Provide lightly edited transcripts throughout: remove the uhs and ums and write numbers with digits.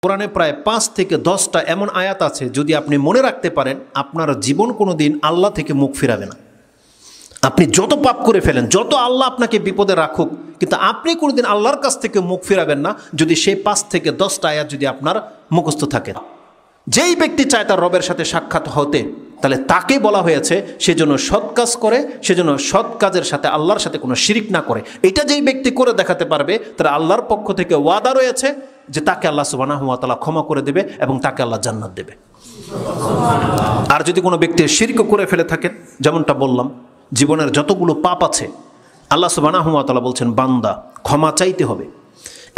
কোরআনে প্রায় 5 থেকে 10টা এমন আয়াত আছে, যদি আপনি মনে রাখতে পারেন আপনার জীবন কোনো দিন আল্লাহ থেকে মুখ ফিরাবে না। আপনি যত পাপ করে ফেলেন, যত আল্লাহ আপনাকে বিপদে রাখুক, কিন্তু আপনি কোনোদিন আল্লাহর কাছ থেকে মুখ ফিরাবেন না যদি সেই 5 থেকে 10টা আয়াত যদি আপনার মুখস্থ থাকে। যেই ব্যক্তি চায় তার রবের সাথে সাক্ষাৎ হতে, তাহলে তাকে বলা হয়েছে সেজন্য সৎ কাজ করে, সেজন্য সৎ কাজের সাথে আল্লাহর সাথে কোনো শিরিক না করে। এটা যেই ব্যক্তি করে দেখাতে পারবে, তার আল্লাহর পক্ষ থেকে ওয়াদা রয়েছে যে তাকে আল্লাহ সুবহানাহু ওয়া তাআলা ক্ষমা করে দেবে এবং তাকে আল্লাহ জান্নাত দেবে। আর যদি কোনো ব্যক্তি শিরক করে ফেলে থাকেন, যেমনটা বললাম, জীবনের যতগুলো পাপ আছে আল্লাহ সুবহানাহু ওয়া তাআলা বলছেন বান্দা ক্ষমা চাইতে হবে।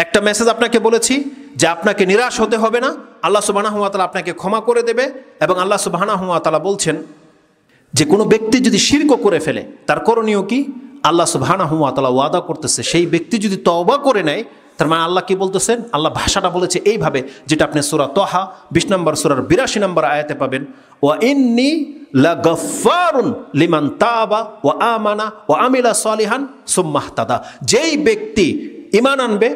একটা মেসেজ আপনাকে বলেছি যে আপনাকে নিরাশ হতে হবে না, আল্লাহ সুবহানাহু ওয়া তাআলা আপনাকে ক্ষমা করে দেবে। এবং আল্লাহ সুবহানাহু ওয়া তাআলা বলছেন যে কোনো ব্যক্তি যদি শিরক করে ফেলে তার করণীয় কি, আল্লাহ সুবহানাহু ওয়া তাআলা ওয়াদা করতেছে সেই ব্যক্তি যদি তওবা করে নেয়, তার মানে আল্লাহ কি বলতেছেন, আল্লাহ ভাষাটা বলেছে এইভাবে, যেটা আপনি সূরা তাহা 20 নম্বর সূরার 82 নম্বর আয়াতে পাবেন, ওয়া ইন্নী লাগাফফারুন লিমান তাবা ওয়া আমানা ওয়া আমিলা সলিহান সুম্মা ইহতাদা। যেই ব্যক্তি ঈমান আনবে,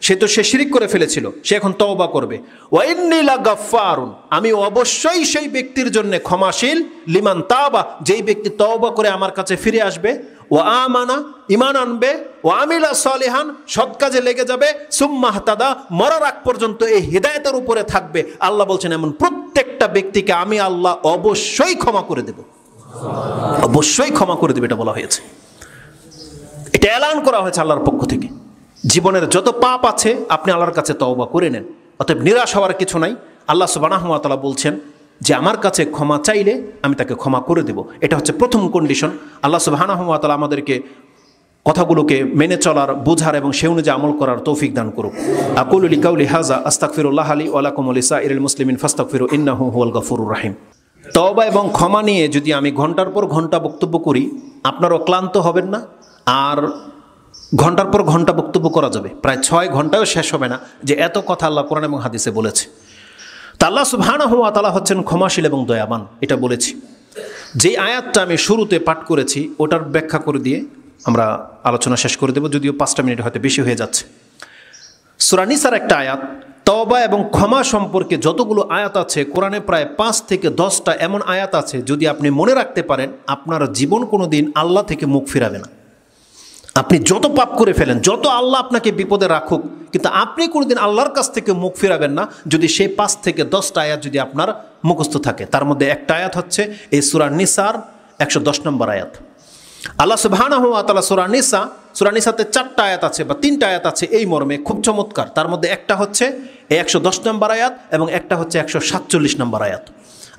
সে তো সে শিরিক করে ফেলেছিল, সে এখন তওবা করবে। ওয়া ইন্নী লাগাফফারুন, আমি অবশ্যই সেই ব্যক্তির জন্য ক্ষমাশীল, লিমান তাবা, যেই ব্যক্তি তওবা করে আমার কাছে ফিরে আসবে, ওয়া আমানা, ঈমান আনবে, ওয়া আমিলা সলিহান, সৎ কাজে লেগে যাবে, সুম্মা ইহতাদা, মরার আগ পর্যন্ত এই হিদায়াতের উপরে থাকবে। আল্লাহ বলছেন এমন প্রত্যেকটা ব্যক্তিকে আমি আল্লাহ অবশ্যই ক্ষমা করে দেব, অবশ্যই ক্ষমা করে দেবে, এটা বলা হয়েছে। এটা এলান করা হয়েছে আল্লাহর পক্ষ থেকে। জীবনের যত পাপ আছে আপনি আল্লাহর কাছে তওবা করে নেন, অতএব নিরাশ হওয়ার কিছু নাই। আল্লাহ সুবহানাহু ওয়া তাআলা বলছেন যে আমার কাছে ক্ষমা চাইলে আমি তাকে ক্ষমা করে দেব। এটা হচ্ছে প্রথম কন্ডিশন। আল্লাহ সুবহানাহু ওয়া তাআলা আমাদেরকে কথাগুলোকে মেনে চলার, বোঝার এবং সে অনুযায়ী আমল করার তৌফিক দান করুক। আকুলু লিকাউলি হাযা আস্তাগফিরুল্লাহ লি ওয়া লাকুম ওয়া লিসাইরিল মুসলিমিন ফাস্তাগফিরু ইন্নাহু হুয়াল গফুরুর রহিম। তওবা এবং ক্ষমা নিয়ে যদি আমি ঘন্টার পর ঘন্টা বক্তব্য করি, আপনারাও ক্লান্ত হবেন না, আর ঘন্টার পর ঘন্টা বক্তব্য করা যাবে, প্রায় 6 ঘন্টাও শেষ হবে না যে এত কথা আল্লাহ কোরআন এবং হাদিসে বলেছে। তা আল্লাহ সুবহানাহু ওয়া তাআলা হচ্ছেন ক্ষমাশীল এবং দয়াবান, এটা বলেছি। যেই আয়াতটা আমি শুরুতে পাঠ করেছি ওটার ব্যাখ্যা করে দিয়ে আমরা আলোচনা শেষ করে দেব, যদিও 5টা মিনিট হয়তো বেশি হয়ে যাচ্ছে। সূরা নিসার একটা আয়াত, তওবা এবং ক্ষমা সম্পর্কে যতগুলো আয়াত আছে কোরআনে প্রায় 5 থেকে 10টা এমন আয়াত আছে, যদি আপনি মনে রাখতে পারেন আপনার জীবন কোনো দিন আল্লাহ থেকে মুখ ফিরাবে না। আপনি যত পাপ করে ফেলেন, যত আল্লাহ আপনাকে বিপদে রাখুক, কিন্তু আপনি কোনোদিন আল্লাহর কাছ থেকে মুখ ফিরাবেন না যদি সেই 5 থেকে 10টা আয়াত যদি আপনার মুখস্থ থাকে। তার মধ্যে একটা আয়াত হচ্ছে এই সূরা নিসার 110 নম্বর আয়াত। আল্লাহ সুবহানাহু ওয়া তাআলা সূরা নিসাতে 4টা আয়াত আছে বা 3টা আয়াত আছে এই মর্মে, খুব চমৎকার। তার মধ্যে একটা হচ্ছে এই 110 নম্বর আয়াত এবং একটা হচ্ছে 147 নম্বর আয়াত।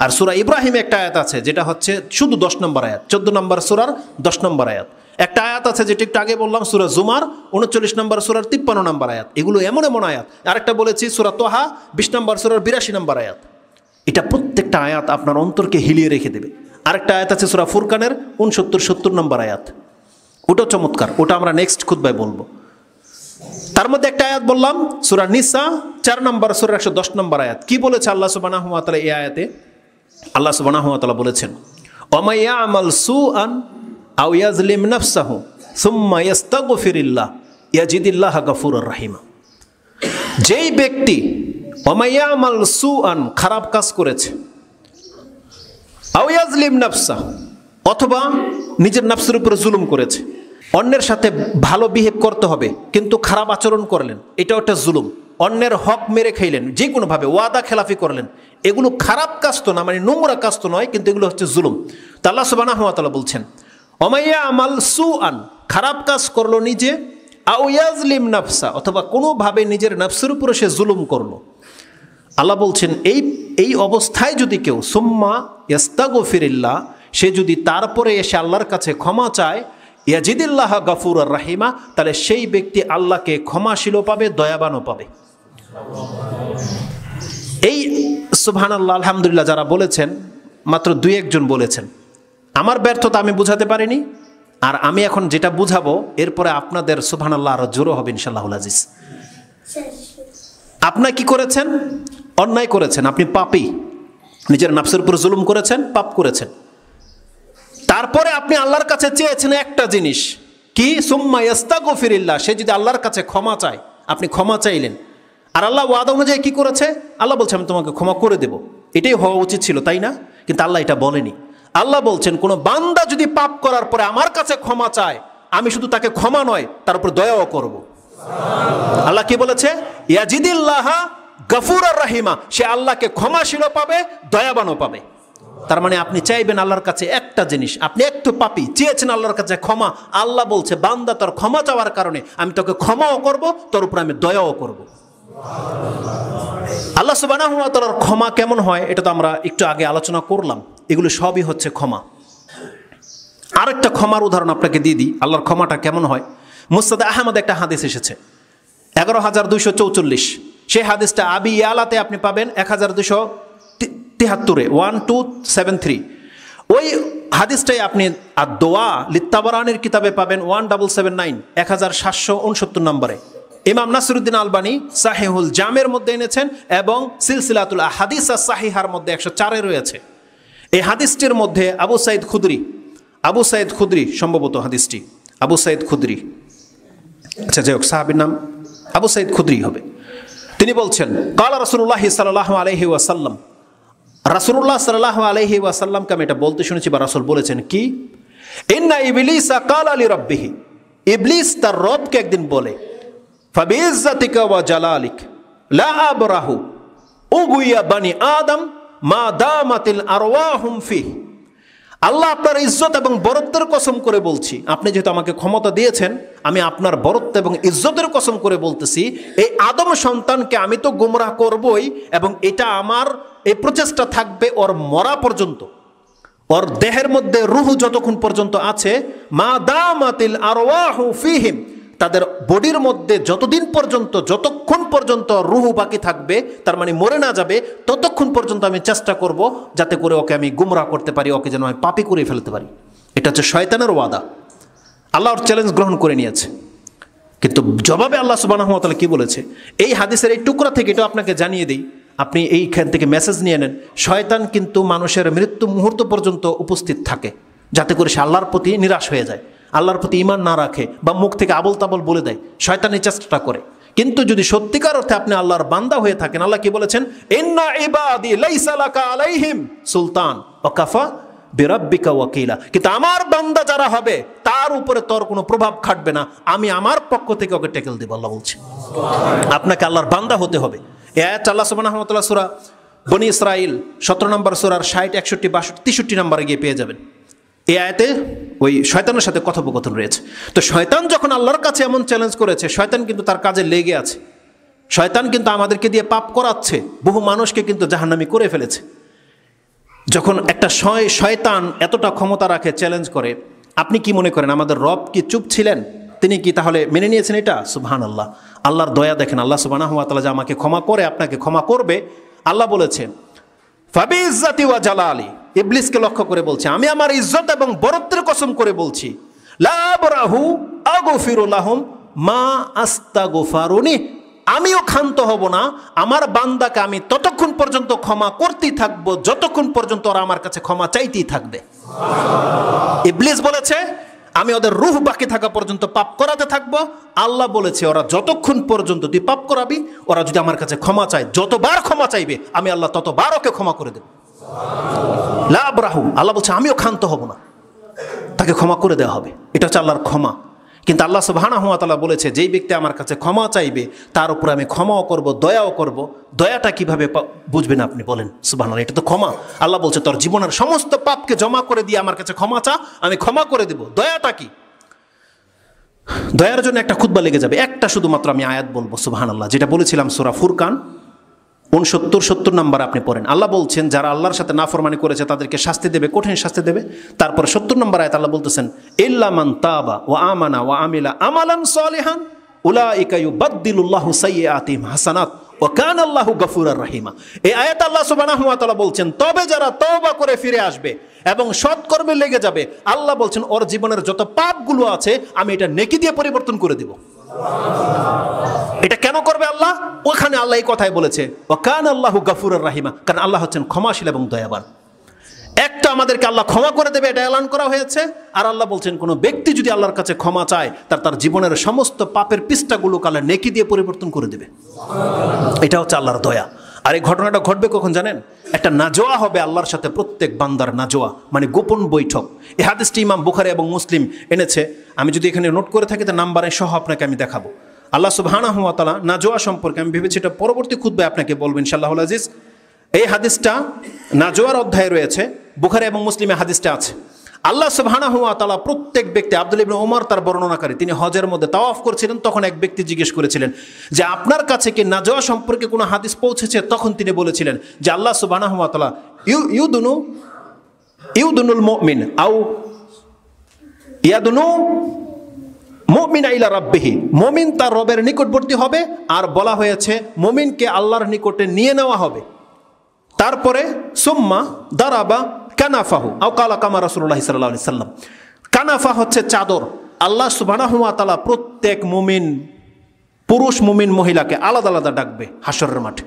আর সূরা ইব্রাহিমে একটা আয়াত আছে যেটা হচ্ছে শুধু 10 নম্বর আয়াত, 14 নম্বর সূরার 10 নম্বর আয়াত। একটা আয়াত আছে যেটা একটু আগে বললাম, সূরা জুমার 39 নম্বর সূরার 53 নম্বর আয়াত। এগুলো এমন এমন আয়াত। আরেকটা বলেছি সূরা তাহা 20 নম্বর সূরার 82 নম্বর আয়াত। এটা প্রত্যেকটা আয়াত আপনার অন্তরকে হিলিয়ে রেখে দেবে। আরেকটা আয়াত আছে সূরা ফুরকানের 69-70 নম্বর আয়াত, ওটা চমৎকার, ওটা আমরা নেক্সট খুতবায় বলবো। তার মধ্যে একটা আয়াত বললাম সূরা নিসা 4 নম্বর সূরার 110 নম্বর আয়াত। কি বলেছে আল্লাহ সুবহানাহু ওয়া তাআলা এই আয়াতে? আল্লাহ সুবহানাহু ওয়া তাআলা বলেছেন, ওয়া ইয়ামাল সুআন আও ইয়াজলিম নাফসাহু সুম্মা ইস্তাগফিরিল্লাহ ইয়াজিদিল্লাহ গফুরুর রহিম। যেই ব্যক্তি ওয়া ইয়ামাল সুআন, খারাপ কাজ করেছে, আও ইয়াজলিম নাফসা, অথবা নিজের নাফসের উপরে জুলুম করেছে, অন্যের সাথে ভালো বিহেভ করতে হবে কিন্তু খারাপ আচরণ করলেন, এটা একটা জুলুম। অন্যের হক মেরে খাইলেন, যে কোনোভাবে ওয়াদা খেলাফি করলেন, এগুলো খারাপ কাজ তো না, মানে নোংরা কাজ তো নয়, কিন্তু এগুলো হচ্ছে জুলুম। তা আল্লাহ সুবহানাহু ওয়া তাআলা বলছেন ওমাইয়া আমাল সুআন, খারাপ কাজ করলো নিজে, আও ইয়াজলিম নাফসা, অথবা কোনোভাবে নিজের নাফসের উপরে সে জুলুম করলো। আল্লাহ বলছেন এই অবস্থায় যদি কেউ সুম্মা ইস্তাগফিরিল্লাহ, সে যদি তারপরে এসে আল্লাহর কাছে ক্ষমা চায়, ইয়াজিদিল্লাহ গফুরুর রহিমা, তাহলে সেই ব্যক্তি আল্লাহকে ক্ষমাশীলও পাবে, দয়াবানও পাবে। এই সুবহানাল্লাহ আলহামদুলিল্লাহ যারা বলেছেন মাত্র 2-1 জন বলেছেন। আমার ব্যর্থতা আমি বুঝাতে পারিনি, আর আমি এখন যেটা বুঝাবো এরপরে আপনাদের সুবহানাল্লাহ আরো জোরও হবে ইনশাআল্লাহুল আজিজ। আপনারা কি করেছেন? অন্যায় করেছেন, আপনি পাপী, নিজের নাফসের উপর জুলুম করেছেন, পাপ করেছেন। তারপরে আপনি আল্লাহর কাছে চেয়েছেন একটা জিনিস, কি? সুম্মা ইস্তাগফিরিল্লাহ, সে যদি আল্লাহর কাছে ক্ষমা চায়, আপনি ক্ষমা চাইলেন, আর আল্লাহ ওয়াদা অনুযায়ী কি করেছে? আল্লাহ বলছে আমি তোমাকে ক্ষমা করে দেব। এটাই হওয়া উচিত ছিল, তাই না? কিন্তু আল্লাহ এটা বলেনি। আল্লাহ বলছেন কোনো বান্দা যদি পাপ করার পরে আমার কাছে ক্ষমা চায়, আমি শুধু তাকে ক্ষমা নয়, তার উপর দয়াও করব। আল্লাহ কি বলেছে? ইয়াজিদিল্লাহ গফুরার রাহিমা, সে আল্লাহকে ক্ষমাশীলও পাবে, দয়াবানও পাবে। তার মানে আপনি চাইবেন আল্লাহর কাছে একটা জিনিস, আপনি একটু পাপী, চেয়েছেন আল্লাহর কাছে ক্ষমা। আল্লাহ বলছে বান্দা তোর ক্ষমা চাওয়ার কারণে আমি তোকে ক্ষমাও করব, তোর উপর আমি দয়াও করব। আল্লাহ সুবহানাহু ওয়া তাআলার ক্ষমা কেমন হয় এটা তো আমরা একটু আগে আলোচনা করলাম। এগুলো সবই হচ্ছে ক্ষমা। আরেকটা ক্ষমার উদাহরণ আপনাকে দিয়ে দিই, আল্লাহর ক্ষমাটা কেমন হয়। মুসনাদে আহমদ একটা হাদিস এসেছে 11,244, সেই হাদিসটা আবি ইয়ালাতে আপনি পাবেন 1273, 1273। ওই হাদিসটাই আপনি আদ-দোয়া লিত-তাবারানির কিতাবে পাবেন 1779, 1769 নম্বরে। ইমাম নাসিরউদ্দিন আলবানী সাহিহুল জামের মধ্যে এনেছেন এবং সিলসিলাতুল আহাদিস আস-সাহিহার মধ্যে 104-এ রয়েছে। এই হাদিসটির মধ্যে আবু সাইদ খুদরি সম্ভবত হাদিসটি আবু সাইদ খুদরি, আচ্ছা যাই হোক, সাহাবীর নাম আবু সাইদ খুদরি হবে। তিনি বলছেন কালা রাসূলুল্লাহ সাল্লাল্লাহু আলাইহি ওয়াসাল্লাম, রাসূলুল্লাহ সাল্লাল্লাহু আলাইহি ওয়াসাল্লামকে আমি এটা বলতে শুনেছি বা রাসূল বলেছেন কি, ইন্না ইবলিসা কালা লিরাব্বিহি, ইবলিস তার রবকে একদিন বলে, ফাবিইজ্জাতিকা ওয়া জালালিক লা আবরাহু উগুইয়া বানি আদম মা দামাতিল আরওয়াহুম ফিহি। আল্লাহ আপনার ইজ্জত এবং বরত্বের কসম করে বলছি, আপনি যেহেতু আমাকে ক্ষমতা দিয়েছেন, আমি আপনার বরত্ব এবং ইজ্জতের কসম করে বলতেছি, এই আদম সন্তানকে আমি তো গুমরাহ করবই, এবং এটা আমার এই প্রচেষ্টা থাকবে ওর মরা পর্যন্ত, ওর দেহের মধ্যে রূহ যতক্ষণ পর্যন্ত আছে, মা দামাতিল আরওয়াহু ফিহিম, তাদের বডির মধ্যে যতক্ষণ পর্যন্ত রূহ বাকি থাকবে, তার মানে মরে না যাবে, ততক্ষণ পর্যন্ত আমি চেষ্টা করব যাতে করে ওকে আমি গুমরাহ করতে পারি, ওকে যেন আমি পাপী করে ফেলতে পারি। এটা হচ্ছে শয়তানের ওয়াদা। আল্লাহর চ্যালেঞ্জ গ্রহণ করে নিয়েছে। কিন্তু জবাবে আল্লাহ সুবহানাহু ওয়া তাআলা কি বলেছে, এই হাদিসের এই টুকরা থেকে এটা আপনাকে জানিয়ে দিই, আপনি এইখান থেকে মেসেজ নিয়ে নেন। শয়তান কিন্তু মানুষের মৃত্যু মুহূর্ত পর্যন্ত উপস্থিত থাকে, যাতে করে সে আল্লাহর প্রতি নিরাশ হয়ে যায়, আল্লাহর প্রতি ঈমান না রাখে বা মুখ থেকে আবল তাবল বলে দেয়। শয়তান এই চেষ্টাটা করে। কিন্তু যদি সত্যিকার অর্থে আপনি আল্লাহর বান্দা হয়ে থাকেন, আল্লাহ কি বলেছেন, ইন্না ইবাদি লাইসা লাকা আলাইহিম সুলতান ওয়া কাফা বিরাব্বিকা ওয়াকিলা, কিন্তু আমার বান্দা যারা হবে তার উপরে তোর কোনো প্রভাব খাটবে না, আমি আমার পক্ষ থেকে ওকে টেকেল দেব। আল্লাহ বলছে আপনাকে আল্লাহর বান্দা হতে হবে। এই আয়াত আল্লাহ সুবহানাহু ওয়া তাআলা সূরা বনী ইসরাঈল 17 নম্বর সূরার 60, 61, 62, 63 নম্বরে গিয়ে পেয়ে যাবেন। এই আয়াতে ওই শয়তানের সাথে কথোপকথন রয়েছে। তো শয়তান যখন আল্লাহর কাছে এমন চ্যালেঞ্জ করেছে, শয়তান কিন্তু তার কাজে লেগে আছে। শয়তান কিন্তু আমাদেরকে দিয়ে পাপ করাচ্ছে, বহু মানুষকে কিন্তু জাহান্নামী করে ফেলেছে। যখন একটা শয়তান এতটা ক্ষমতা রাখে, চ্যালেঞ্জ করে, আপনি কি মনে করেন আমাদের রব কি চুপ ছিলেন? তিনি কি তাহলে মেনে নিয়েছেন এটা? সুবহানাল্লাহ। আল্লাহর দয়া দেখেন, আল্লাহ সুবহানাহু ওয়া তাআলা যে আমাকে ক্ষমা করে আপনাকে ক্ষমা করবে, আল্লাহ বলেছেন ফাবিইজ্জাতি ওয়া জালালি, ইবলিসকে লক্ষ্য করে বলছে, আমি আমার ইজ্জত এবং বরত্বের কসম করে বলছি, লা আবরাহু আগফিরু লাহুম মা আস্তাগফারুনি, আমিও ক্ষান্ত হব না, আমার বান্দাকে আমি ততক্ষণ পর্যন্ত ক্ষমা করতেই থাকবো যতক্ষণ পর্যন্ত ওরা আমার কাছে ক্ষমা চাইতেই থাকবে। ইবলিস বলেছে আমি ওদের রূহ বাকি থাকা পর্যন্ত পাপ করাতে থাকবো। আল্লাহ বলেছে ওরা যতক্ষণ পর্যন্ত তুই পাপ করাবি, ওরা যদি আমার কাছে ক্ষমা চায়, যতবার ক্ষমা চাইবে আমি আল্লাহ ততবার ওকে ক্ষমা করে দেব। লা আবরাহু, আল্লাহ বলছে আমিও ক্ষান্ত হব না, তাকে ক্ষমা করে দেওয়া হবে। এটা হচ্ছে আল্লাহর ক্ষমা। কিন্তু আল্লাহ সুবহানাহু ওয়া তাআলা বলেছে যেই ব্যক্তি আমার কাছে ক্ষমা চাইবে তার উপর আমি ক্ষমাও করব, দয়াও করব। দয়াটা কিভাবে বুঝবেন আপনি বলেন? সুবহানাল্লাহ, এটা তো ক্ষমা। আল্লাহ বলছে তোর জীবনের সমস্ত পাপকে জমা করে দিয়ে আমার কাছে ক্ষমা চা, আমি ক্ষমা করে দেব। দয়াটা কি? দয়ার জন্য একটা খুতবা লেগে যাবে। একটা শুধুমাত্র আমি আয়াত বলবো, সুবহানাল্লাহ, যেটা বলেছিলাম সূরা ফুরকান 69-70 নম্বর আপনি পড়েন। আল্লাহ বলছেন যারা আল্লাহর সাথে নাফরমানি করেছে তাদেরকে শাস্তি দেবে, কঠিন শাস্তি দেবে। তারপর 70 নম্বর আয়াত আল্লাহ বলতেছেন ইল্লা মান তাবা ওয়া আমানা ওয়া আমিলা আমালান সালিহান উলাইকা ইউবাদদিলুল্লাহু সাইয়্যাতিহিম হাসানাত ওয়া কানা আল্লাহু গফুরার রহিমা। এই আয়াত আল্লাহ সুবহানাহু ওয়া তাআলা বলছেন তবে যারা তওবা করে ফিরে আসবে এবং সৎকর্মে লেগে যাবে, আল্লাহ বলছেন ওর জীবনের যত পাপগুলো আছে আমি এটা নেকি দিয়ে পরিবর্তন করে দেব। এটা কেন করবে আল্লাহ? ওখানে আল্লাহ এই কথাই বলেছে ওয়া কানা আল্লাহু গফুরার রহিমা, কারণ আল্লাহ হচ্ছেন ক্ষমাশীল এবং দয়াবান। একটা আমাদেরকে আল্লাহ ক্ষমা করে দেবে, এটা এলান করা হয়েছে। আর আল্লাহ বলছেন কোনো ব্যক্তি যদি আল্লাহর কাছে ক্ষমা চায়, তার জীবনের সমস্ত পাপের পৃষ্ঠাগুলো আল্লাহ নেকি দিয়ে পরিবর্তন করে দেবে। এটা হচ্ছে আল্লাহর দয়া। আর এই ঘটনাটা ঘটবে কখন জানেন? একটা নাজোয়া হবে আল্লাহর সাথে, প্রত্যেক বান্দার নাজোয়া, মানে গোপন বৈঠক। এই হাদিসটি ইমাম বুখারী এবং মুসলিম এনেছে। আমি যদি এখানে নোট করে থাকি তো নাম্বারে সহ আপনাকে আমি দেখাবো। আল্লাহ সুবহানাহু ওয়া তাআলা নাজোয়া সম্পর্কে আমি ভেবেছি এটা পরবর্তী খুতবায় আপনাকে বলবো ইনশাআল্লাহুল আজিজ। এই হাদিসটা নাজোয়ার অধ্যায়ে রয়েছে, বুখারী এবং মুসলিমে হাদিসটা আছে। আল্লাহ সুবহানাহু ওয়া তাআলা প্রত্যেক ব্যক্তি, আব্দুল্লাহ ইবনে ওমর তার বর্ণনাকারী, তিনি হজের মধ্যে তাওয়াফ করছিলেন, তখন এক ব্যক্তি জিজ্ঞেস করেছিলেন যে আপনার কাছে কি নাজোয়া সম্পর্কে কোনো হাদিস পৌঁছেছে? তখন তিনি বলেছিলেন যে আল্লাহ সুবহানাহু ওয়া তাআলা ইউদুনুল মুমিন আও ইয়াদুনু মুমিন ইলা রাব্বিহি, মুমিন তার রবের নিকটবর্তী হবে, আর বলা হয়েছে মুমিনকে আল্লাহর নিকটে নিয়ে নেওয়া হবে। তারপরে সুম্মা দারাবা কানাফাহু আও কালা কামা রাসূলুল্লাহ সাল্লাল্লাহু আলাইহি সাল্লাম। কানাফা হচ্ছে চাদর। আল্লাহ সুবহানাহু ওয়া তাআলা প্রত্যেক মুমিন, পুরুষ মুমিন মহিলাকে আলাদা আলাদা ডাকবে হাশরের মাঠে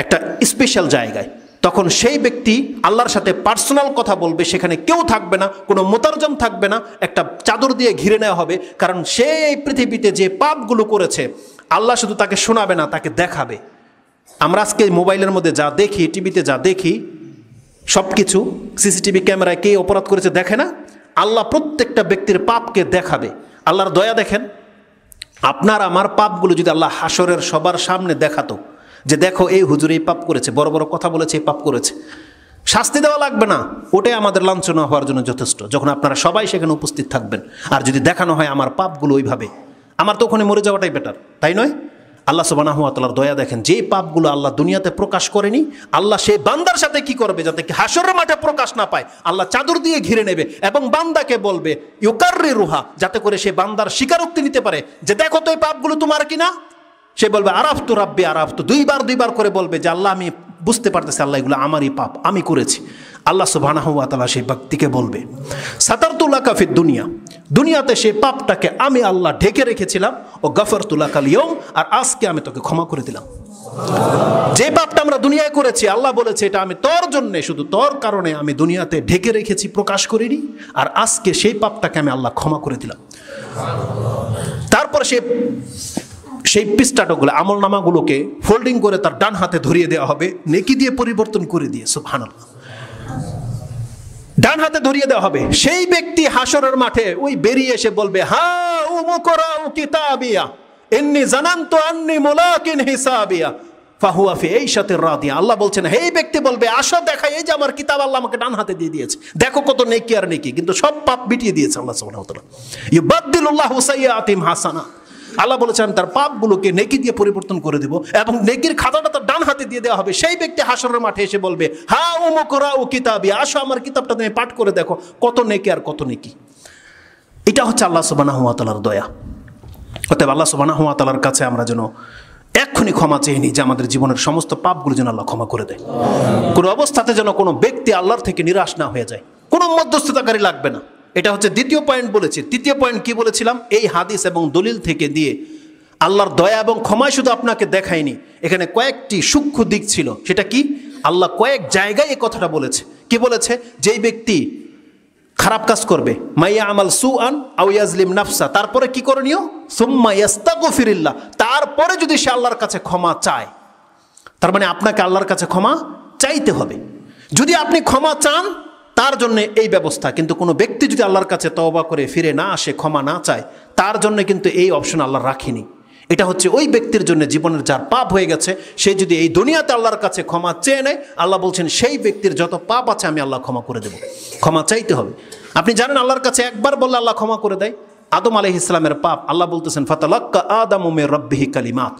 একটা স্পেশাল জায়গায়। তখন সেই ব্যক্তি আল্লাহর সাথে পার্সোনাল কথা বলবে, সেখানে কেউ থাকবে না, কোনো মুতারজম থাকবে না, একটা চাদর দিয়ে ঘিরে নেওয়া হবে। কারণ সেই পৃথিবীতে যে পাপগুলো করেছে আল্লাহ শুধু তাকে শোনাবে না, তাকে দেখাবে। আমরা আজকে মোবাইলের মধ্যে যা দেখি, টিভিতে যা দেখি, সব কিছু সিসিটিভি ক্যামেরায় কে অপরাধ করেছে দেখে না? আল্লাহ প্রত্যেকটা ব্যক্তির পাপকে দেখাবে। আল্লাহর দয়া দেখেন, আপনার আমার পাপগুলো যদি আল্লাহ হাসরের সবার সামনে দেখাতো যে দেখো এই হুজুর এই পাপ করেছে, বড় বড় কথা বলেছে, এই পাপ করেছে, শাস্তি দেওয়া লাগবে না, ওটাই আমাদের লাঞ্ছনা হওয়ার জন্য যথেষ্ট, যখন আপনারা সবাই সেখানে উপস্থিত থাকবেন। আর যদি দেখানো হয় আমার পাপগুলো ওইভাবে, আমার তো ওখানে মরে যাওয়াটাই বেটার, তাই নয়? আল্লাহ সুবহানাহু ওয়া তাআলার দয়া দেখেন, যে পাপগুলো আল্লাহ দুনিয়াতে প্রকাশ করেনি, আল্লাহ সেই বান্দার সাথে কি করবে যাতে হাসরের মাঠে প্রকাশ না পায়, আল্লাহ চাদর দিয়ে ঘিরে নেবে এবং বান্দাকে বলবে ইউকাররিরুহা, যাতে করে সে বান্দার স্বীকারোক্তি নিতে পারে যে দেখো তো এই পাপগুলো তোমার কিনা। সে বলবে আরাফতু রাব্বি আরাফতু, দুইবার করে বলবে যে আল্লাহ আমি বুঝতে পারতেছি আল্লাহ এগুলো আমারই পাপ, আমি করেছি। আল্লাহ সুবহানাহু ওয়া তাআলা সেই ব্যক্তিকে বলবে সাতারতু লাকা ফিদ দুনিয়া, দুনিয়াতে সেই পাপটাকে আমি আল্লাহ ঢেকে রেখেছিলাম, ও গাফারতু লাকাল ইয়াউম, আর আজকে আমি তোকে ক্ষমা করে দিলাম। যে পাপটা আমরা দুনিয়ায় করেছি আল্লাহ বলেছে এটা আমি তোর জন্য, শুধু তোর কারণে আমি দুনিয়াতে ঢেকে রেখেছি, প্রকাশ করিনি, আর আজকে সেই পাপটাকে আমি আল্লাহ ক্ষমা করে দিলাম। তারপর সেই পৃষ্ঠাগুলো, আমল নামাগুলোকে ফোল্ডিং করে তার ডান হাতে ধরিয়ে দেওয়া হবে, নেকি দিয়ে পরিবর্তন করে দিয়ে, সুবহানাল্লাহ, ডান হাতে ধরিয়ে দেওয়া হবে। সেই ব্যক্তি হাসরের মাঠে ওই বেরিয়ে এসে বলবে হা উমুকরাউ কিতাবিয়া ইন্নী জানানতু আন্নী মুলাকিন হিসাবিয়া ফাহুয়া ফি আইশাতির রাদিয়া। আল্লাহ বলছেন এই ব্যক্তি বলবে আসো দেখাই, এই যে আমার কিতাব আল্লাহ আমাকে ডান হাতে দিয়ে দিয়েছে, দেখো কত নেকি আর নেকি, কিন্তু সব পাপ মিটিয়ে দিয়েছে আল্লাহ সুবহানাহু ওয়া তাআলা। ইউবাদদিলুল্লাহু সাইয়্যাতিহিম হাসানা, আল্লাহ বলেছেন তার পাপগুলোকে নেকি দিয়ে পরিবর্তন করে দেব এবং নেকির খাতাটা তার ডান হাতে দিয়ে দেওয়া হবে। সেই ব্যক্তি হাসরের মাঠে এসে বলবে হা উমুকরাউ কিতাবি, আসো আমার কিতাবটা তুমি পাঠ করে দেখো কত নেকি আর কত নেকি। এটা হচ্ছে আল্লাহ সুবহানাহু ওয়া তাআলার দয়া। অতএব আল্লাহ সুবহানাহু ওয়া তাআলার কাছে আমরা যেন এক্ষুনি ক্ষমা চেয়ে নিই যে আমাদের জীবনের সমস্ত পাপগুলো যেন আল্লাহ ক্ষমা করে দেয়। কোনো অবস্থাতে যেন কোনো ব্যক্তি আল্লাহর থেকে নিরাশ না হয়ে যায়, কোনো মধ্যস্থতাকারী লাগবে না। এটা হচ্ছে দ্বিতীয় পয়েন্ট বলেছি। তৃতীয় পয়েন্ট কি বলেছিলাম? এই হাদিস এবং দলিল থেকে দিয়ে আল্লাহর দয়া এবং ক্ষমায় শুধু আপনাকে দেখায়নি, এখানে কয়েকটি সূক্ষ্ম দিক ছিল। সেটা কি? আল্লাহ কয়েক জায়গায় এই কথাটা বলেছে। কি বলেছে? যেই ব্যক্তি খারাপ কাজ করবে, মাইয়া আমাল সুআন আও ইয়াজলিম নাফসা, তারপরে কি করণীয়? সুম্মা ইয়াস্তাগফিরিল্লাহ, তারপরে যদি সে আল্লাহর কাছে ক্ষমা চায়, তার মানে আপনাকে আল্লাহর কাছে ক্ষমা চাইতে হবে। যদি আপনি ক্ষমা চান তার জন্য এই ব্যবস্থা, কিন্তু কোনো ব্যক্তি যদি আল্লাহর কাছে তওবা করে ফিরে না আসে, ক্ষমা না চায়, তার জন্য কিন্তু এই অপশন আল্লাহ রাখিনি। এটা হচ্ছে ওই ব্যক্তির জন্য জীবনের যার পাপ হয়ে গেছে, সে যদি এই দুনিয়াতে আল্লাহর কাছে ক্ষমা চেয়ে নেয়, আল্লাহ বলছেন সেই ব্যক্তির যত পাপ আছে আমি আল্লাহ ক্ষমা করে দেব। ক্ষমা চাইতে হবে। আপনি জানেন আল্লাহর কাছে একবার বললে আল্লাহ ক্ষমা করে দেয়। আদম আলাইহিস সালামের পাপ, আল্লাহ বলতেছেন ফাতালাক্কা আদামু মির রাব্বিহি কালিমাত,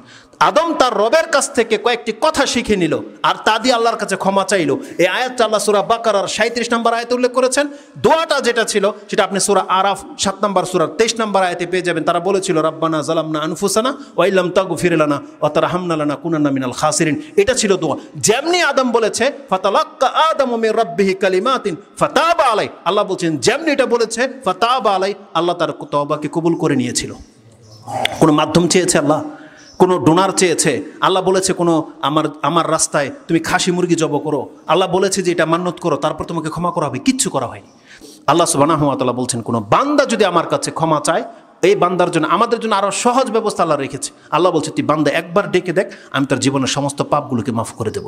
আদম তার রবের কাছ থেকে কয়েকটি কথা শিখে নিল আর তা দিয়ে আল্লাহর কাছে ক্ষমা চাইল। এই আয়াতটা আল্লাহ সূরা বাকারার 37 নম্বর আয়াতে উল্লেখ করেছেন। দোয়াটা যেটা ছিল সেটা আপনি সূরা আরাফ 7 নম্বর সূরার 23 নম্বর আয়াতে পেয়ে যাবেন। তারা বলেছিল রাব্বানা যালামনা আনফুসানা ওয়া ইল্লাম তাগফির লানা ওয়া তারহামনা লানাকুনান্না মিনাল খাসিরিন। এটা ছিল দোয়া। যেমনি আদম বলেছে ফাতালাক্কা আদামু মির রাব্বিহি কালিমাতিন ফাতাবা আলাই, আল্লাহ বলছেন যেমনি এটা বলেছে ফাতাবা আলাই, আল্লাহ তার তওবাকে কবুল করে নিয়েছিল। কোনো মাধ্যম চেয়েছে আল্লাহ? কোনো ডোনার চেয়েছে, আল্লাহ বলেছে কোনো আমার রাস্তায় তুমি খাসি মুরগি জব করো, আল্লাহ বলেছে যে এটা মান্নত করো, তারপর তোমাকে ক্ষমা করা হবে, কিচ্ছু করা হয়নি। আল্লাহ সুবহানাহু ওয়া তাআলা বলছেন কোনো বান্দা যদি আমার কাছে ক্ষমা চায়, এই বান্দার জন্য আমাদের জন্য আরো সহজ ব্যবস্থা আল্লাহ রেখেছে। আল্লাহ বলছে তুই বান্দা একবার ডেকে দেখ, আমি তার জীবনের সমস্ত পাপগুলোকে মাফ করে দেব।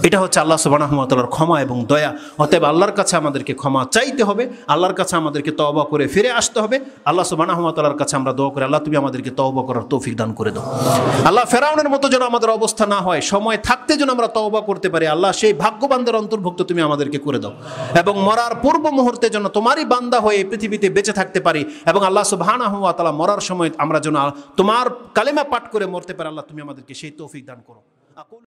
এটা হচ্ছে আল্লাহ সুবহানাহু ওয়া তাআলার ক্ষমা এবং দয়া। অতএব আল্লাহর কাছে আমাদেরকে ক্ষমা চাইতে হবে, আল্লাহর কাছে আমাদেরকে তওবা করে ফিরে আসতে হবে। আল্লাহ সুবহানাহু ওয়া তাআলার কাছে আমরা দোয়া করি, আল্লাহ তুমি আমাদেরকে তওবা করার তৌফিক দান করে দাও। আল্লাহ ফেরাউনের মতো যেন আমাদের অবস্থা না হয়, সময় থাকতে যেন আমরা তওবা করতে পারি। আল্লাহ সেই ভাগ্যবানদের অন্তর্ভুক্ত তুমি আমাদেরকে করে দাও, এবং মরার পূর্ব মুহূর্তে যেন তোমারই বান্দা হয়ে পৃথিবীতে বেঁচে থাকতে পারি, এবং আল্লাহ সুবহানাহু ওয়া তাআলা মরার সময় আমরা যেন তোমার কালেমা পাঠ করে মরতে পারি। আল্লাহ তুমি আমাদেরকে সেই তৌফিক দান করো।